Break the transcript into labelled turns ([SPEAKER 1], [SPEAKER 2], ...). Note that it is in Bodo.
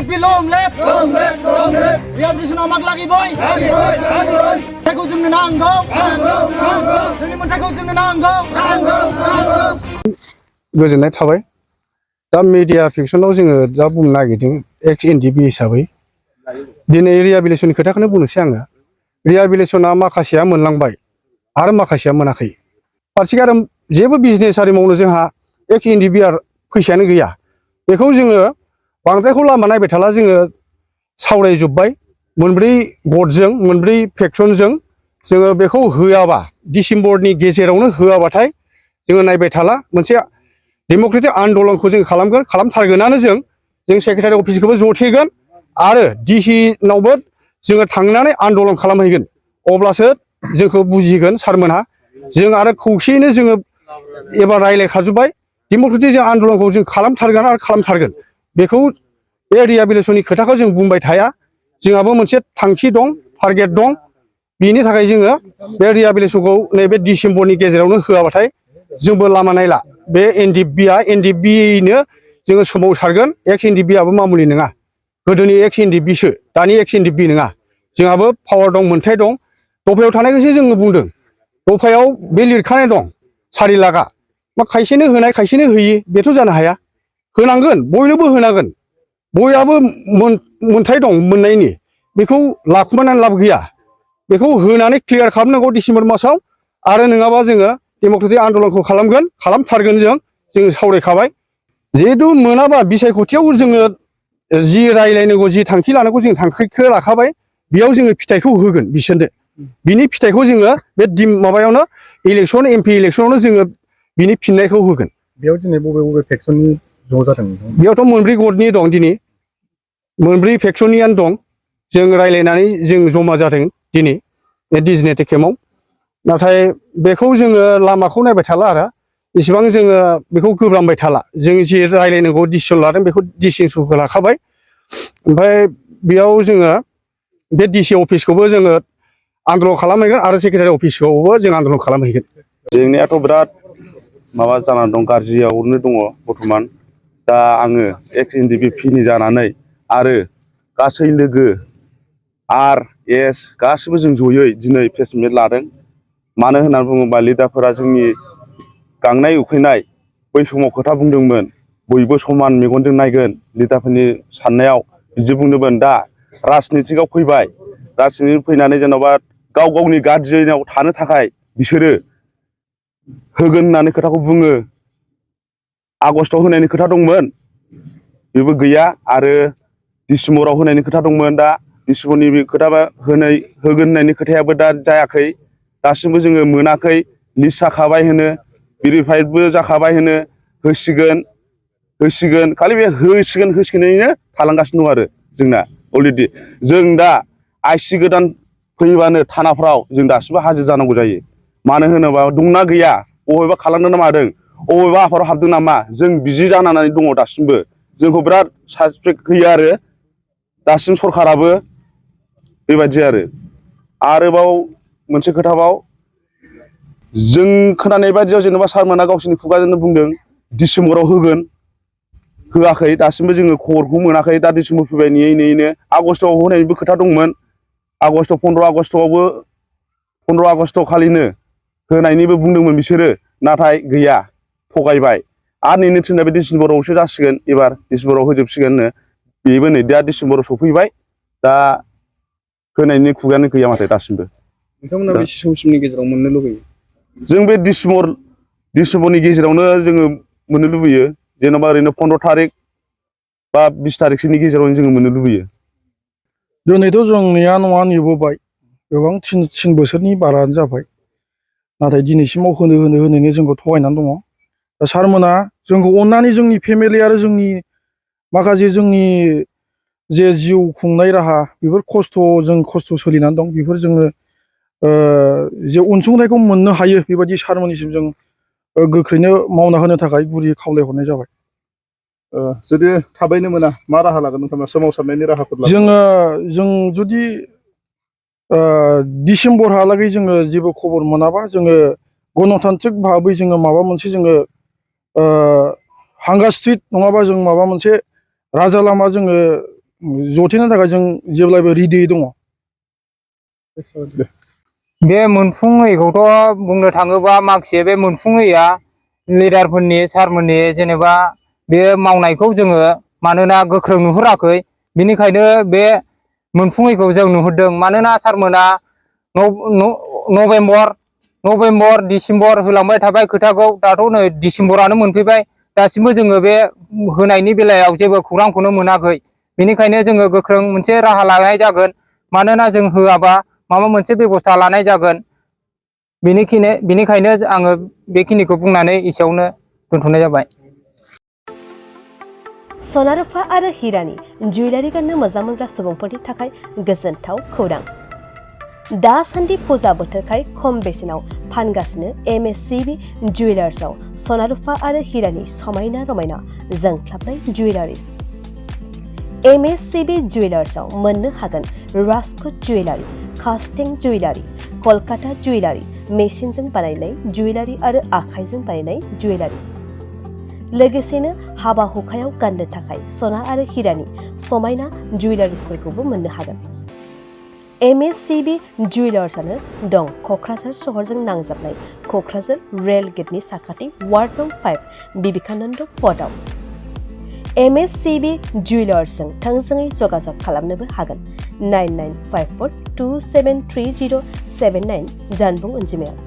[SPEAKER 1] NDP long left. Revolution amak lagi boy. Takut jeng nanggo. Jadi mentakut jeng nanggo.
[SPEAKER 2] गोजोननाय थाबाय दा मिडिया फिक्सनाव जोङो दा बुंनो नागिरदों एक्स एनडिपि हिसाबै दिनै रिहेबिलिटेसननि खोथाखौनो बुंनोसै आङो रिहेबिलिटेसना माखासेया मोनलांबाय आरो माखासेया मोनाखै फारसेथिं आरो जेबो बिजनेस आरि मावनो जोंहा एक्स एनडिपि फैसायानो गैया बेखौ जोङो बांद्रायखौ लामा नायबाय थाला जोङो सावरायजोब्बाय मोनब्रै गटजों मोनब्रै फेक्सनजों जोङो बेखौ होआबा डिसेम्बरनि गेजेरावनो होआबाथाय जोङो नायबाय थाला मोनसे डेम'क्रेटिक आन्दलनखौ जों खालामथारगोनानो जों सेक्रेटारि अफिसखौबो जथेगोन आरो डिसिनावबो जोङो थांनानै आन्दलन खालामहैगोन अब्लासो जोंखौ बुजिगोन सारमोनहा जों आरो खौसेयैनो जोङो एबार रायलायखाजोब्बाय डेम'क्रेटिक जों आन्दलनखौ जों खालामथारगोन आरो खालामथारगोन बेखौ बे रिहेबिलिटेसननि खोथाखौ जों बुंबाय थाया जोंहाबो मोनसे थांखि दं टारगेट दं बेनि थाखाय जोङो बे रिहेबिलिटेसनखौ नैबे डिसेम्बरनि गेजेरावनो होआबाथाय जोंबो लामा नायला बे एनडिपिनो जोङो सोमावसारगोन एक्स एनडिपिआबो मामुलि नङा गोदोनि एक्स एनडिपिसो दानि एक्स एनडिपि नङा जोंहाबो पावार दं मोन्थाय दं दफायाव थानायखौसो जोङो बुंदों दफायाव बे लिरखानाय दं 4 लाखआ मा खायसेनो होनाय खायसेनो होयि बेथ' जानो हाया होनांगोन बयनोबो होनांगोन बयहाबो मोन्थाय दं मोननायनि बेखौ लाखुमानानै लाब गैया बेखौ होनानै क्लियार खालामनांगौ डिसेम्बर मासाव आरो नङाबा जोङो डेम'क्रेटिक आन्दलनखौ खालामथारगोन जों सावरायखाबाय जिहेतु मोनाबा बिसायख'थियाव जोङो जि रायलायनांगौ जि थांखि लानांगौ जों थांखिखौ लाखाबाय बेयाव जोङो फिथाइखौ होगोन बिसोरनो बिनि फिथाइखौ जोङो बे माबायावनो इलेक्सन एमपि इलेक्सनावनो जोङो बिनि फिननायखौ होगोन
[SPEAKER 3] बेयाव दिनै बबे फेक्सननि ज' जादों
[SPEAKER 2] बेयावथ' मोनब्रै गटनि दं दिनै मोनब्रै फेक्सननियानो दं जों रायलायनानै जों जमा जादों दिनै बे डिजिनेटेड केम्पआव नाथाय बेखौ जोङो लामाखौ नायबाय थाला आरो इसेबां जोङो बेखौ गोब्रामबाय थाला जों जि रायलायनांगौ डिसिसन लादों बेखौ डिसिसनखौ लाखाबाय ओमफ्राय बेयाव जोङो बे डिसि अफिसखौबो जोङो आन्दलन खालामहैगोन आरो सेक्रेटारि अफिसखौबो जों आन्दलन खालामहैगोन
[SPEAKER 4] जेंनायाथ' बिराद माबा जानानै दं गाज्रियावनो दङ बर्थमान दा आङो एक्स एनडिपिनि जानानै आरो गासै लोगो आर एस गासिबो जों जयै दिनै प्रेसमिट लादों मानो होननानै बुङोबा लिडारफोरा जोंनि गांनाय उखैनाय बै समाव खोथा बुंदोंमोन बयबो समान मेगनजों नायगोन लिडारफोरनि साननायाव बिदि बुंदोंमोन दा राजनितिकआव फैबाय राजनितिक फैनानै जेन'बा गाव गावनि गारदियाव थानो थाखाय बिसोरो होगोन होननानै खोथाखौ बुङो आगस्टआव होनायनि खोथा दंमोन बेबो गैया आरो डिसेम्बराव होनायनि खोथा दंमोन दा डिसेम्बरनि बे खोथा होगोन होननायनि खोथायाबो दा जायाखै दासिमबो जोङो मोनाखै लिस्ट जाखाबाय होनो भेरिफाइडबो जाखाबाय होनो होसिगोन खालि बे होसिगोनैनो थालांगासिनो दं आरो जोंना अलरेडि जों दा आइसि गोदान फैबानो थानाफ्राव जों दासिमबो हाजिर जानांगौ जायो मानो होनोबा दंना गैया बबेबा खालामदों ना मादों बबेबा आफादाव हाबदों नामा जों बिदि जानानै दङ दासिमबो जोंखौ बिराद सासपेक्ट होयो आरो दासिम सरखाराबो बेबायदि आरोबाव मोनसे खोथाबाव जों खोनानाय बायदियाव जेनेबा सारमोना गावसोरनि खुगाजोंनो बुंदों डिसेम्बराव होगोन होआखै दासिमबो जोङो खबरखौ मोनाखै दा डिसेम्बर फैबाय नेयैनो आगस्टआव होनायनिबो खोथा दंमोन आगस्ट 15 आगस्ट खालिनो होनायनिबो बुंदोंमोन बिसोरो नाथाय गैया थगायबाय आरो नेनो थिननाय बे डिसेम्बरावसो जासिगोन एबार डिसेम्बराव होजोबसिगोननो बेबो नै दा डिसेम्बराव सफैबाय दा होनायनि खुगायानो गैया माथो दासिमबो
[SPEAKER 3] नोंथांमोना बेसे समसिमनि गेजेराव मोननो लुबैयो
[SPEAKER 4] जों बे डिसेम्बरनि गेजेरावनो जोङो मोननो लुबैयो जेन'बा ओरैनो 15 थारिख बा 20 थारिखसोनि गेजेरावनो जोङो मोननो लुबैयो
[SPEAKER 5] दिनैथ' जोंनिया नङा नुबोबाय गोबां 3 बोसोरनि बारानो जाबाय नाथाय दिनैसिमाव होनैनो जोंखौ थगायनानै दङ दा सारमोना जोंखौ अननानै जोंनि फेमिलि आरो जोंनि माखासे जोंनि जे जिउ खुंनाय राहा बेफोर खस्थ' सोलिनानै दं बेफोर जोङो जे अनसुंथाइखौ मोननो हायो बेबायदि सारमोननिसिम जों गोख्रैनो मावना होनो थाखाय गुरै खावलायहरनाय जाबाय
[SPEAKER 3] जुदि थाबैनो मोना मा राहा लागोन नोंथाङा सोमावसारनायनि राहाफोर लागोन
[SPEAKER 5] जों जुदि डिसेम्बरहालागै जोङो जेबो खबर मोनाबा जोङो गणतान्त्रिक भाबै जोङो माबा मोनसे जोङो हांगार स्ट्रिट नङाबा जों माबा मोनसे राजा लामा जोङो जथायनो थाखाय जों जेब्लायबो रेडियै दङ।
[SPEAKER 6] बे मोनफुङैखौथ' बुंनो थाङोबा माखासे बे मोनफुङैया लिडारफोरनि सारमोननि जेनेबा बे मावनायखौ जोङो मानोना गोख्रों नुहुराखै, बिनिखायनो बे मोनफुङैखौ जों नुहुरदों। मानोना सारमोना नभेम्बर डिसेम्बर होलांबाय थाबाय खोथाखौ, दाथ' नै डिसेम्बरानो मोनफैबाय, दासिमबो जोङो बे होनायनि बेलायाव जेबो खौरांखौनो मोनाखै। बेनिखायनो जोङो गोख्रों मोनसे राहा लानाय जागोन, मानोना जों होआबा माबा मोनसे बेबस्था लानाय जागोन। बेनिखायनो आङो बेखिनिखौ बुंनानै एसेयावनो दोनथ'नाय जाबाय।
[SPEAKER 7] सना रुफा आरो हिरानि जुवेलारि गाननो मोजां मोनग्रा सुबुंफोरनि थाखाय गोजोनथाव खौरां। दासान्दि फुजा बोथोरखाय खम बेसेनाव फानगासिनो MSCB जुवेलार्सआव सना रुफा आरो हिरानि समायना रमायना जोंख्लाबनाय जुवेलारिस। MSCB जुवेलार्सआव मोननो हागोन राजकोट जुवेलारि, कास्टिं जुवेलारि, कलकाता जुवेलारि, मेसिनजों बानायनाय जुवेलारि आरो आखाइजों बानायनाय जुवेलारि। लोगोसेनो हाबा हुखायाव गाननो थाखाय सना आरो हिरानि समायना जुवेलारिसफोरखौबो मोननो हागोन। MSCB जुवेलार्सआनो दं क'क्राझार सहरजों नांजाबनाय क'क्राझार रेल गेटनि साखाथि वार्ड नं 5 बिबेकानन्द पथआव। MSCB जुवेलार्सजों थोंजोङै जगाजग खालामनोबो हागोन 9954273079 जानबुं अनजिमायाव।